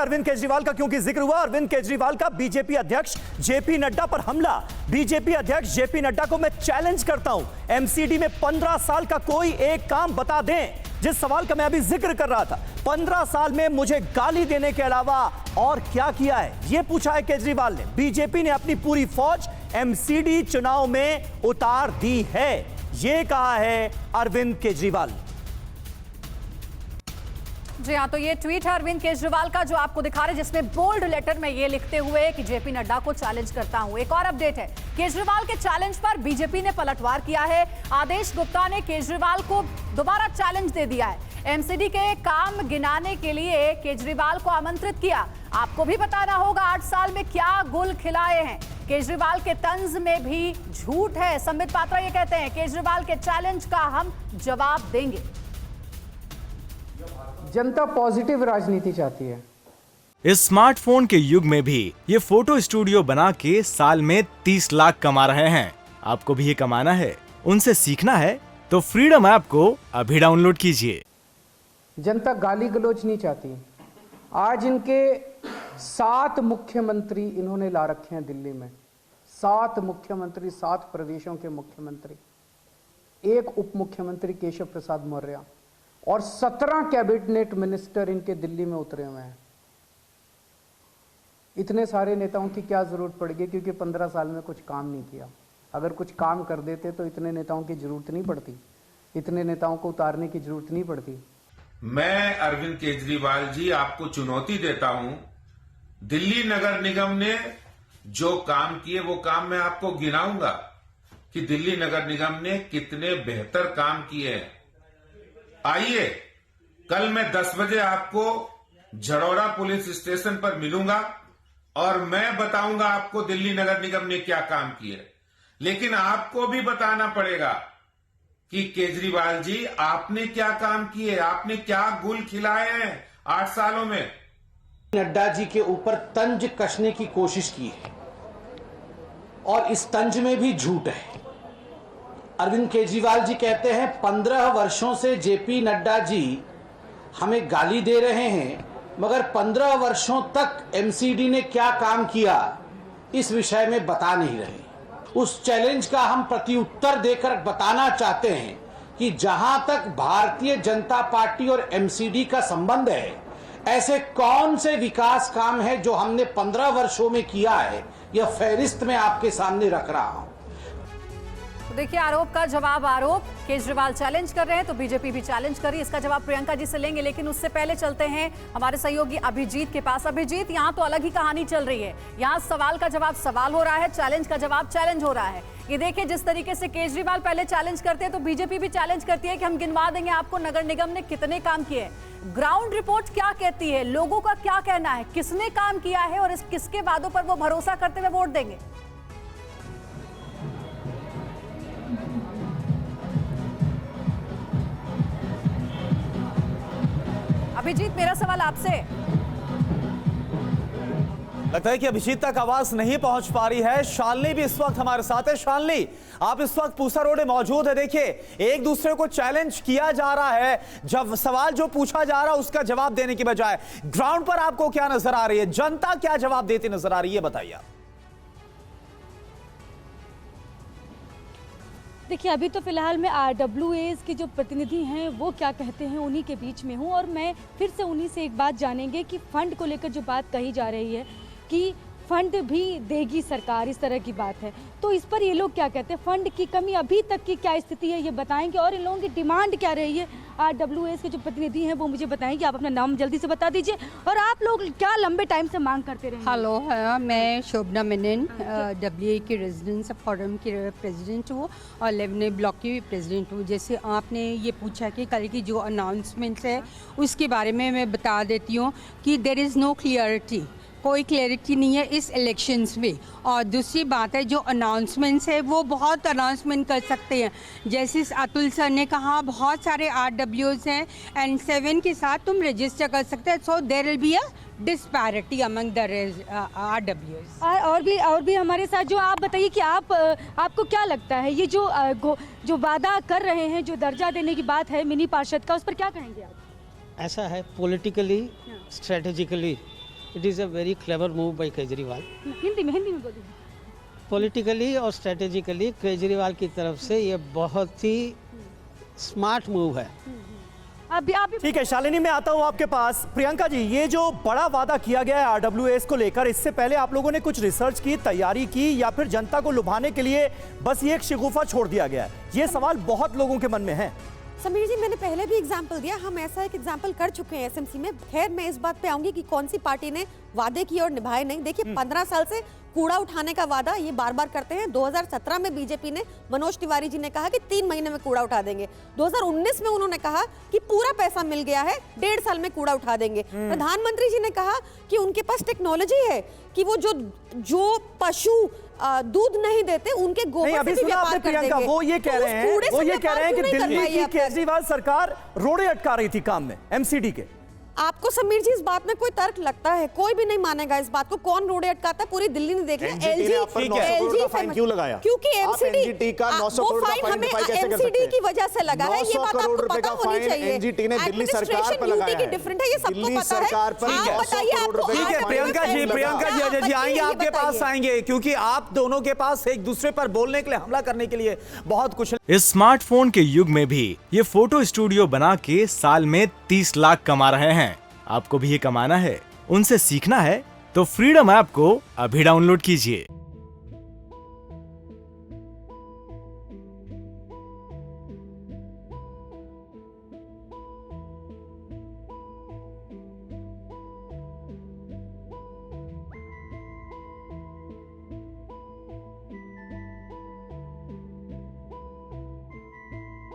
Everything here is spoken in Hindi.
अरविंद केजरीवाल का क्योंकि जिक्र हुआ। अरविंद केजरीवाल का बीजेपी अध्यक्ष जेपी नड्डा पर हमला। बीजेपी अध्यक्ष जेपी नड्डा को मैं चैलेंज करता हूं, एमसीडी में 15 साल का कोई एक काम बता दें। जिस सवाल का मैं अभी जिक्र कर रहा था, 15 साल में मुझे गाली देने के अलावा और क्या किया है, यह पूछा है केजरीवाल ने। बीजेपी ने अपनी पूरी फौज एमसीडी चुनाव में उतार दी है, यह कहा है अरविंद केजरीवाल। जी हाँ, तो ये ट्वीट है अरविंद केजरीवाल का जो आपको दिखा रहे, जिसमें बोल्ड लेटर में ये लिखते हुए कि जेपी नड्डा को चैलेंज करता हूं। एक और अपडेट है, केजरीवाल के चैलेंज पर बीजेपी ने पलटवार किया है। आदेश गुप्ता ने केजरीवाल को दोबारा चैलेंज दे दिया है। एमसीडी के काम गिनाने के लिए केजरीवाल को आमंत्रित किया। आपको भी बताना होगा 8 साल में क्या गुल खिलाए हैं। केजरीवाल के तंज में भी झूठ है। संबित पात्रा ये कहते हैं, केजरीवाल के चैलेंज का हम जवाब देंगे। जनता पॉजिटिव राजनीति चाहती है। इस स्मार्टफोन के युग में भी ये फोटो स्टूडियो बना के साल में 30 लाख कमा रहे हैं। आपको भी ये कमाना है, उनसे सीखना है तो फ्रीडम ऐप को अभी डाउनलोड कीजिए। जनता गाली गलौज नहीं चाहती। आज इनके 7 मुख्यमंत्री इन्होंने ला रखे हैं दिल्ली में। 7 मुख्यमंत्री, 7 प्रदेशों के मुख्यमंत्री, 1 उप मुख्यमंत्री केशव प्रसाद मौर्य और 17 कैबिनेट मिनिस्टर इनके दिल्ली में उतरे हुए हैं। इतने सारे नेताओं की क्या जरूरत पड़ेगी, क्योंकि 15 साल में कुछ काम नहीं किया। अगर कुछ काम कर देते तो इतने नेताओं की जरूरत नहीं पड़ती, इतने नेताओं को उतारने की जरूरत नहीं पड़ती। मैं अरविंद केजरीवाल जी आपको चुनौती देता हूं। दिल्ली नगर निगम ने जो काम किए वो काम मैं आपको गिनाऊंगा कि दिल्ली नगर निगम ने कितने बेहतर काम किए हैं। आइए, कल मैं 10 बजे आपको झड़ौरा पुलिस स्टेशन पर मिलूंगा और मैं बताऊंगा आपको दिल्ली नगर निगम ने क्या काम किए। लेकिन आपको भी बताना पड़ेगा कि केजरीवाल जी आपने क्या काम किए, आपने क्या गुल खिलाए हैं 8 सालों में। नड्डा जी के ऊपर तंज कसने की कोशिश की है और इस तंज में भी झूठ है। अरविंद केजरीवाल जी कहते हैं 15 वर्षों से जेपी नड्डा जी हमें गाली दे रहे हैं, मगर 15 वर्षों तक एमसीडी ने क्या काम किया इस विषय में बता नहीं रहे। उस चैलेंज का हम प्रत्युत्तर देकर बताना चाहते हैं कि जहां तक भारतीय जनता पार्टी और एमसीडी का संबंध है, ऐसे कौन से विकास काम है जो हमने 15 वर्षों में किया है, यह फहरिस्त में आपके सामने रख रहा हूं। तो देखिए, आरोप का जवाब आरोप। केजरीवाल चैलेंज कर रहे हैं तो बीजेपी भी चैलेंज कर रही है। इसका जवाब प्रियंका जी से लेंगे, लेकिन उससे पहले चलते हैं हमारे सहयोगी अभिजीत के पास। अभिजीत, यहाँ तो अलग ही कहानी चल रही है। यहाँ सवाल का जवाब सवाल हो रहा है, चैलेंज का जवाब चैलेंज हो रहा है। ये देखिए, जिस तरीके से केजरीवाल पहले चैलेंज करते हैं तो बीजेपी भी चैलेंज करती है कि हम गिनवा देंगे आपको नगर निगम ने कितने काम किए। ग्राउंड रिपोर्ट क्या कहती है, लोगों का क्या कहना है, किसने काम किया है और किसके वादों पर वो भरोसा करते हुए वोट देंगे? अभिजीत, मेरा सवाल आपसे। लगता है कि अभिजीत तक आवाज नहीं पहुंच पा रही है। शालिनी भी इस वक्त हमारे साथ है। शालिनी, आप इस वक्त पूसा रोड में मौजूद है। देखिए, एक दूसरे को चैलेंज किया जा रहा है, जब सवाल जो पूछा जा रहा है उसका जवाब देने की बजाय ग्राउंड पर आपको क्या नजर आ रही है, जनता क्या जवाब देती नजर आ रही है, बताइए। देखिए, अभी तो फिलहाल मैं RWAs के जो प्रतिनिधि हैं वो क्या कहते हैं उन्हीं के बीच में हूँ, और मैं फिर से उन्हीं से एक बात जानेंगे कि फंड को लेकर जो बात कही जा रही है कि फंड भी देगी सरकार, इस तरह की बात है, तो इस पर ये लोग क्या कहते हैं? फंड की कमी अभी तक की क्या स्थिति है ये बताएंगे, और इन लोगों की डिमांड क्या रही है? RWAs के जो प्रतिनिधि हैं वो मुझे बताएंगे। आप अपना नाम जल्दी से बता दीजिए, और आप लोग क्या लंबे टाइम से मांग करते रहे? हेलो, मैं शोभना मेनन, WA की रेजिडेंस फोरम की प्रेसिडेंट हूँ और 11 ब्लॉक की प्रेसिडेंट हूँ। जैसे आपने ये पूछा कि कल की जो अनाउंसमेंट्स है उसके बारे में मैं बता देती हूँ कि देयर इज़ नो क्लियरिटी, कोई क्लैरिटी नहीं है इस इलेक्शंस में। और दूसरी बात है, जो अनाउंसमेंट्स है वो बहुत अनाउंसमेंट कर सकते हैं। जैसे अतुल सर ने कहा, बहुत सारे RWs हैं एंड 7 के साथ तुम रजिस्टर कर सकते हैं, so there will be a disparity among the RWs। और भी हमारे साथ जो आप बताइए कि आपको क्या लगता है, ये जो वादा कर रहे हैं, जो दर्जा देने की बात है मिनी पार्षद का, उस पर क्या कहेंगे आप? ऐसा है, politically strategically it is a very clever move by Kejriwal. Hindi में बोलिए। पॉलिटिकली और स्ट्रेटेजिकली केजरीवाल की तरफ से ये बहुत ही स्मार्ट मूव है। अभी आप ठीक है शालिनी, मैं आता हूं आपके पास। प्रियंका जी, ये जो बड़ा वादा किया गया है आरडब्ल्यूएस को लेकर, इससे पहले आप लोगों ने कुछ रिसर्च की, तैयारी की, या फिर जनता को लुभाने के लिए बस ये एक शिगुफा छोड़ दिया गया है? ये सवाल बहुत लोगों के मन में है। समीर जी, मैंने पहले भी एग्जाम्पल दिया, हम ऐसा एक एग्जाम्पल कर चुके हैं एसएमसी में। खैर, मैं इस बात पे आऊंगी कि कौन सी पार्टी ने वादे किए और निभाए नहीं। देखिए, 15 साल से कूड़ा उठाने का वादा ये बार बार करते हैं। 2017 में बीजेपी ने, मनोज तिवारी जी ने कहा कि 3 महीने में कूड़ा उठा देंगे। 2019 में उन्होंने कहा कि पूरा पैसा मिल गया है, 1.5 साल में कूड़ा उठा देंगे। प्रधानमंत्री जी ने कहा कि उनके पास टेक्नोलॉजी है कि वो जो पशु दूध नहीं देते उनके गोबर से भी व्यापार कर देंगे। वो ये कह रहे हैं कि दिल्ली की केजरीवाल सरकार रोड़े अटका रही थी काम में, एमसीडी के। आपको समीर जी इस बात में कोई तर्क लगता है? कोई भी नहीं मानेगा इस बात को। कौन रोड़े अटकाता है पूरी दिल्ली ने देख लिया। एलजी फाइन क्यों लगाया? क्योंकि एमसीडी का 900 करोड़ का फाइन एमसीडी की वजह से लगा है। ये बात आपको पता होनी चाहिए। एनजीटी ने दिल्ली सरकार पर लगाया है। डिफरेंट है, ये सबको पता है। आप बताइए, आपको प्रियंका जी अजय जी आएंगे, आपके पास आएंगे, क्योंकि आप दोनों के पास एक दूसरे पर बोलने के लिए, हमला करने के लिए बहुत कुछ। इस स्मार्टफोन के युग में भी ये फोटो स्टूडियो बना के साल में 30 लाख कमा रहे हैं। आपको भी ये कमाना है, उनसे सीखना है, तो फ्रीडम ऐप को अभी डाउनलोड कीजिए।